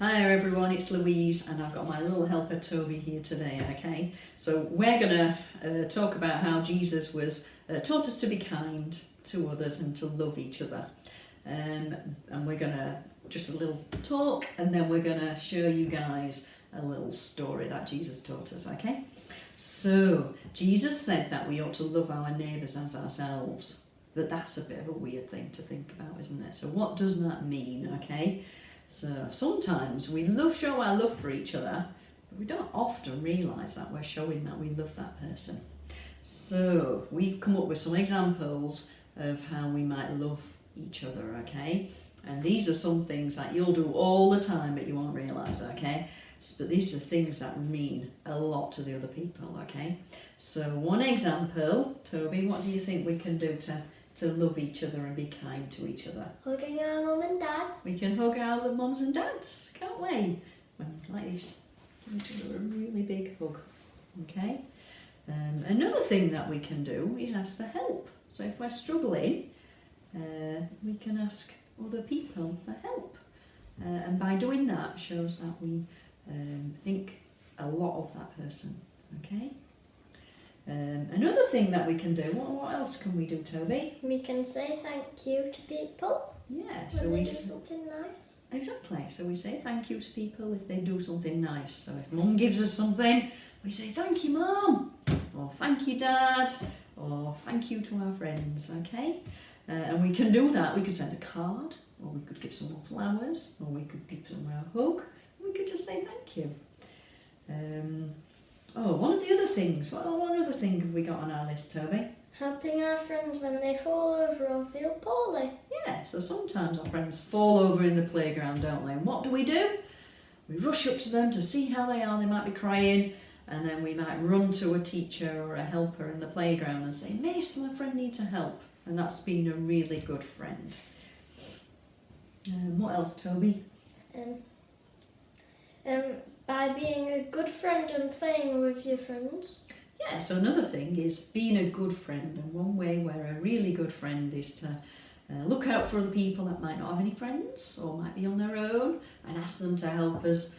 Hi everyone, it's Louise and I've got my little helper Toby here today, okay? So we're going to talk about how Jesus was taught us to be kind to others and to love each other. And we're going to just a little talk and then we're going to show you guys a little story that Jesus taught us, okay? So Jesus said that we ought to love our neighbours as ourselves, but that's a bit of a weird thing to think about, isn't it? So what does that mean, okay? So sometimes we show our love for each other, but we don't often realise that we're showing that we love that person. So we've come up with some examples of how we might love each other, okay? And these are some things that you'll do all the time but you won't realise, okay? But these are things that mean a lot to the other people, okay? So one example, Toby, what do you think we can do to love each other and be kind to each other? Hugging our mum and dad. We can hug our mums and dads, can't we? Like this, give each other a really big hug, okay? Another thing that we can do is ask for help. So if we're struggling, we can ask other people for help. And by doing that shows that we think a lot of that person, okay? Another thing that we can do, what else can we do, Toby? We can say thank you to people. Yeah, so when we they do something nice. Exactly, so we say thank you to people if they do something nice. So if Mum gives us something, we say thank you Mum, or thank you Dad, or thank you to our friends, okay? And we can do that, we could send a card, or we could give someone flowers, or we could give someone a hug, we could just say thank you. One of the other things, what other thing have we got on our list, Toby? Helping our friends when they fall over or feel poorly. Yeah, so sometimes our friends fall over in the playground, don't they? And what do? We rush up to them to see how they are, they might be crying, and then we might run to a teacher or a helper in the playground and say, Miss, my friend needs a help. And that's been a really good friend. What else, Toby? By being a good friend and playing with your friends. Yeah, so another thing is being a good friend, and one way where a really good friend is to look out for other people that might not have any friends or might be on their own and ask them to help us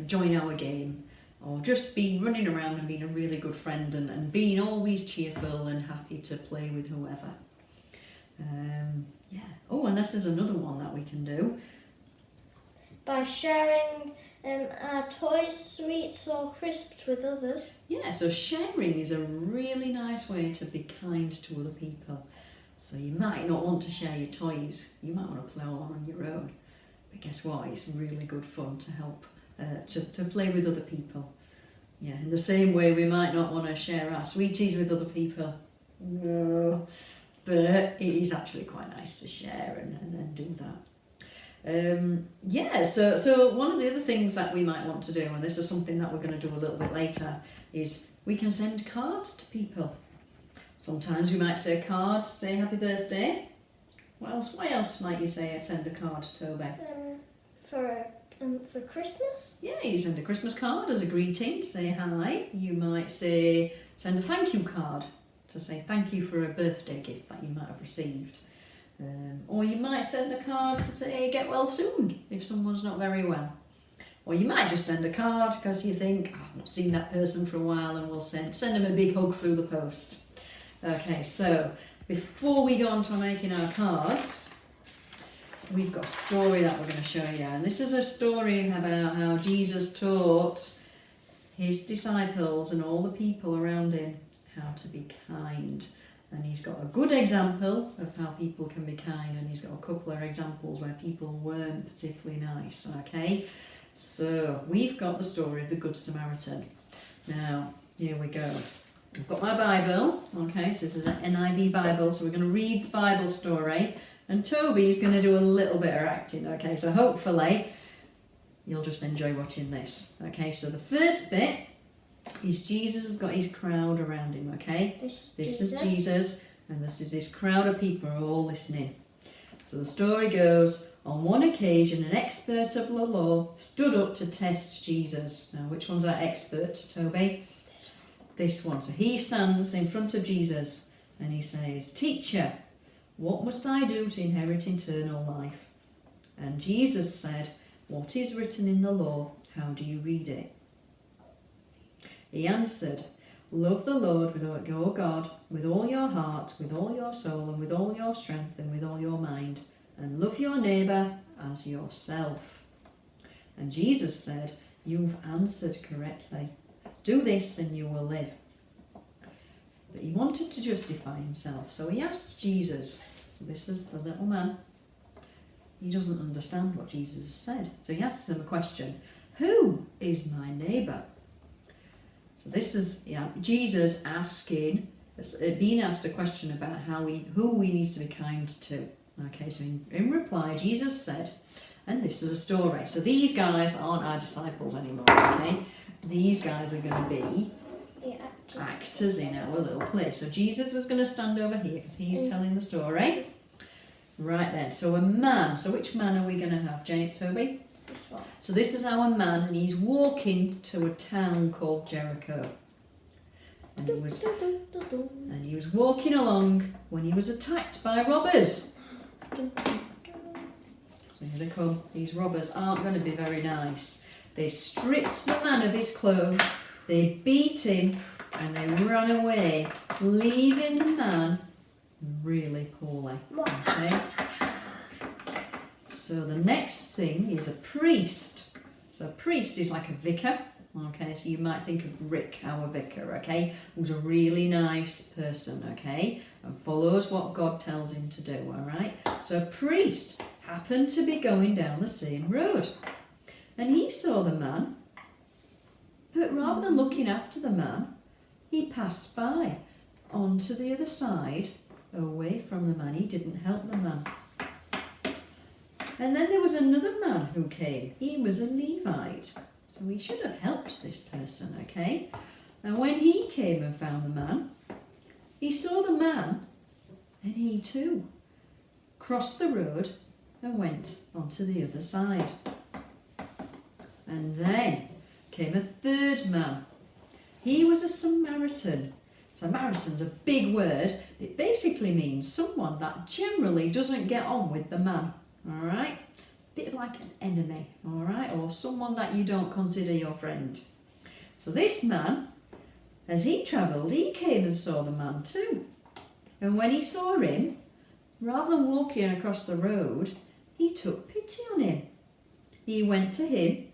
join our game, or just be running around and being a really good friend and being always cheerful and happy to play with whoever. And this is another one that we can do. By sharing our toys, sweets or crisps with others. Yeah, so sharing is a really nice way to be kind to other people. So you might not want to share your toys, you might want to play on your own. But guess what, it's really good fun to help, to play with other people. Yeah, in the same way we might not want to share our sweeties with other people. No, but it is actually quite nice to share and do that. So one of the other things that we might want to do, and this is something that we're going to do a little bit later, is we can send cards to people. Sometimes we might say a card, say happy birthday. What else might you say, send a card, Toby? For Christmas? Yeah, you send a Christmas card as a greeting to say hi. You might send a thank you card to say thank you for a birthday gift that you might have received. Or you might send a card to say get well soon if someone's not very well. Or you might just send a card because you think, I've not seen that person for a while, and we'll send them a big hug through the post. Okay, so before we go on to making our cards, we've got a story that we're going to show you. And this is a story about how Jesus taught his disciples and all the people around him how to be kind. And he's got a good example of how people can be kind, and he's got a couple of examples where people weren't particularly nice, okay? So we've got the story of the Good Samaritan. Now, here we go. I've got my Bible, okay, so this is an NIV Bible, so we're going to read the Bible story, and Toby's going to do a little bit of acting, okay? So hopefully you'll just enjoy watching this, okay? So the first bit is Jesus has got his crowd around him, okay? This is Jesus, and this is his crowd of people who are all listening. So the story goes, on one occasion an expert of the law stood up to test Jesus. Now which one's our expert, Toby? This one. So he stands in front of Jesus and he says, Teacher, what must I do to inherit eternal life? And Jesus said, What is written in the law? How do you read it? He answered, love the Lord with all your God, with all your heart, with all your soul, and with all your strength, and with all your mind, and love your neighbour as yourself. And Jesus said, you've answered correctly. Do this and you will live. But he wanted to justify himself, so he asked Jesus. So this is the little man. He doesn't understand what Jesus has said. So he asks him a question. Who is my neighbour? So this is Jesus asking, being asked a question about who we need to be kind to. Okay, so in reply, Jesus said, and this is a story. So these guys aren't our disciples anymore, okay? These guys are going to be actors in our little play. So Jesus is going to stand over here because he's telling the story. Right then, so a man. So which man are we going to have, Toby? This one. So this is our man, and he's walking to a town called Jericho. And he was walking along when he was attacked by robbers. So here they come. These robbers aren't going to be very nice. They stripped the man of his clothes, they beat him, and they ran away, leaving the man really poorly. Okay? So the next thing is a priest. So a priest is like a vicar. Okay, so you might think of Rick, our vicar, okay, who's a really nice person, okay, and follows what God tells him to do, all right? So a priest happened to be going down the same road, and he saw the man, but rather than looking after the man, he passed by onto the other side, away from the man. He didn't help the man. And then there was another man who came. He was a Levite. So he should have helped this person, okay? And when he came and found the man, he saw the man, and he too crossed the road and went onto the other side. And then came a third man. He was a Samaritan. Samaritan's a big word. It basically means someone that generally doesn't get on with the man, all right? Bit like an enemy, all right, or someone that you don't consider your friend. So this man, as he travelled, he came and saw the man too. And when he saw him, rather than walking across the road, he took pity on him. He went to him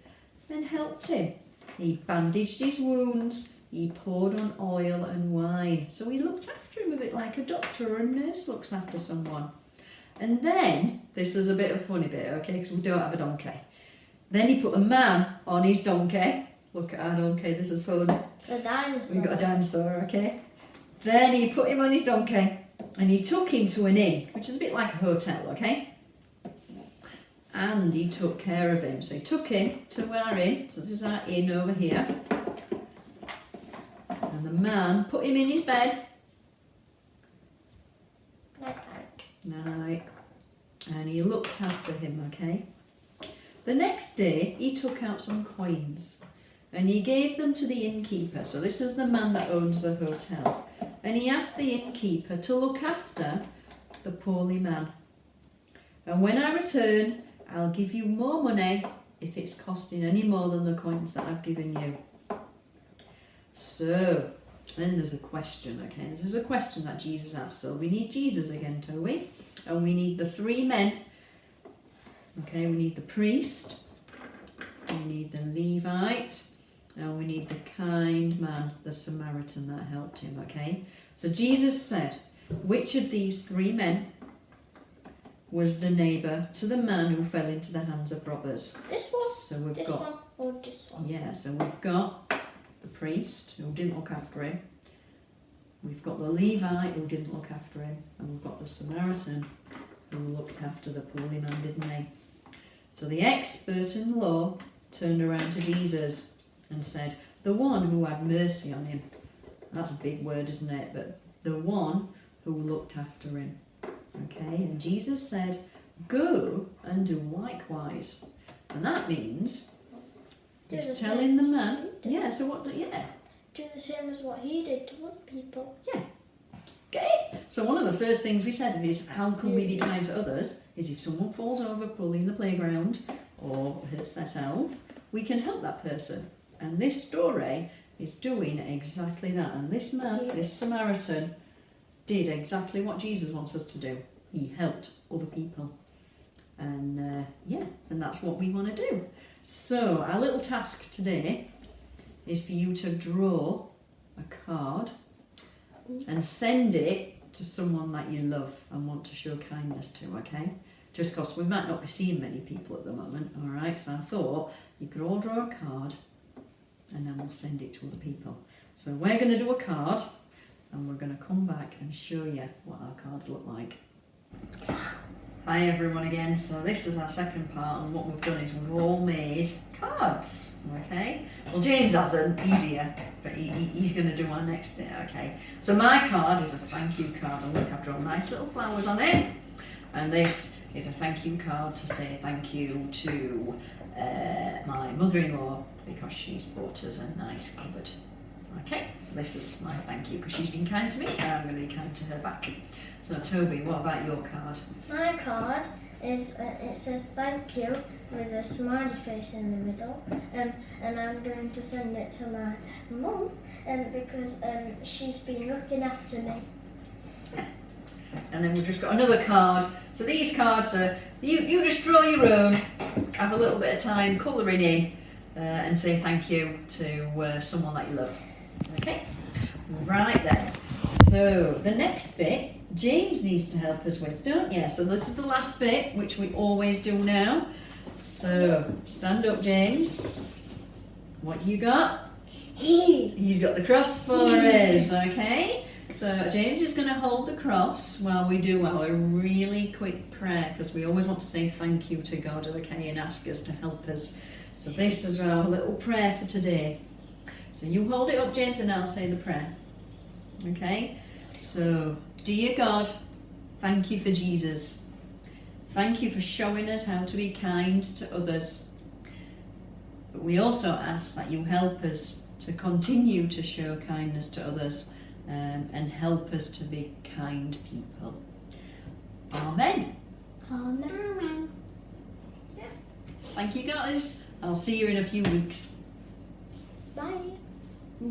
and helped him. He bandaged his wounds, he poured on oil and wine. So he looked after him a bit like a doctor or a nurse looks after someone. And then, this is a bit of a funny bit, okay, because we don't have a donkey. Then he put the man on his donkey. Look at our donkey, this is fun. It's a dinosaur. We've got a dinosaur, okay. Then he put him on his donkey and he took him to an inn, which is a bit like a hotel, okay. And he took care of him. So he took him to our inn. So this is our inn over here. And the man put him in his bed. Night. And he looked after him, okay? The next day, he took out some coins and he gave them to the innkeeper. So this is the man that owns the hotel. And he asked the innkeeper to look after the poorly man. And when I return, I'll give you more money if it's costing any more than the coins that I've given you. So, then there's a question, okay? This is a question that Jesus asked. So we need Jesus again, don't we? And we need the three men. Okay, we need the priest, we need the Levite, and we need the kind man, the Samaritan that helped him, okay? So Jesus said, which of these three men was the neighbour to the man who fell into the hands of robbers? This one, so we've this got, one, or this one? Yeah, so we've got the priest who didn't look after him. We've got the Levite who didn't look after him. And we've got the Samaritan who looked after the poorly man, didn't he? So the expert in the law turned around to Jesus and said, the one who had mercy on him. That's a big word, isn't it? But the one who looked after him. Okay, and Jesus said, go and do likewise. And that means he's telling the man, yeah, so what, yeah. Do the same as what he did to other people. Yeah. Okay. So one of the first things we said is, how can we be kind to others? Is if someone falls over poorly in the playground, or hurts themselves, we can help that person. And this story is doing exactly that. And this man, this Samaritan, did exactly what Jesus wants us to do. He helped other people. And and that's what we want to do. So our little task today is for you to draw a card and send it to someone that you love and want to show kindness to, okay? Just because we might not be seeing many people at the moment, all right? So I thought you could all draw a card and then we'll send it to other people. So we're going to do a card and we're going to come back and show you what our cards look like. Hi everyone again. So this is our second part, and what we've done is we've all made cards, okay? Well, James hasn't, he's here, but he's going to do our next bit, okay? So my card is a thank you card, and look, I've drawn nice little flowers on it. And this is a thank you card to say thank you to my mother-in-law because she's bought us a nice cupboard. Okay, so this is my thank you because she's been kind to me and I'm going to be kind to her back. So Toby, what about your card? My card is, it says thank you with a smiley face in the middle, and I'm going to send it to my mum because she's been looking after me. Yeah. And then we've just got another card. So these cards are, you just draw your own, have a little bit of time colouring in and say thank you to someone that you love. Okay, right then. So the next bit, James needs to help us with, don't you? So this is the last bit, which we always do now. So stand up, James. What you got? He's got the cross for us, okay? So James is going to hold the cross while we do our really quick prayer, because we always want to say thank you to God, okay, and ask us to help us. So this is our little prayer for today. So you hold it up, James, and I'll say the prayer. Okay? So, dear God, thank you for Jesus. Thank you for showing us how to be kind to others. But we also ask that you help us to continue to show kindness to others and help us to be kind people. Amen. Amen. Yeah. Thank you, guys. I'll see you in a few weeks. Bye.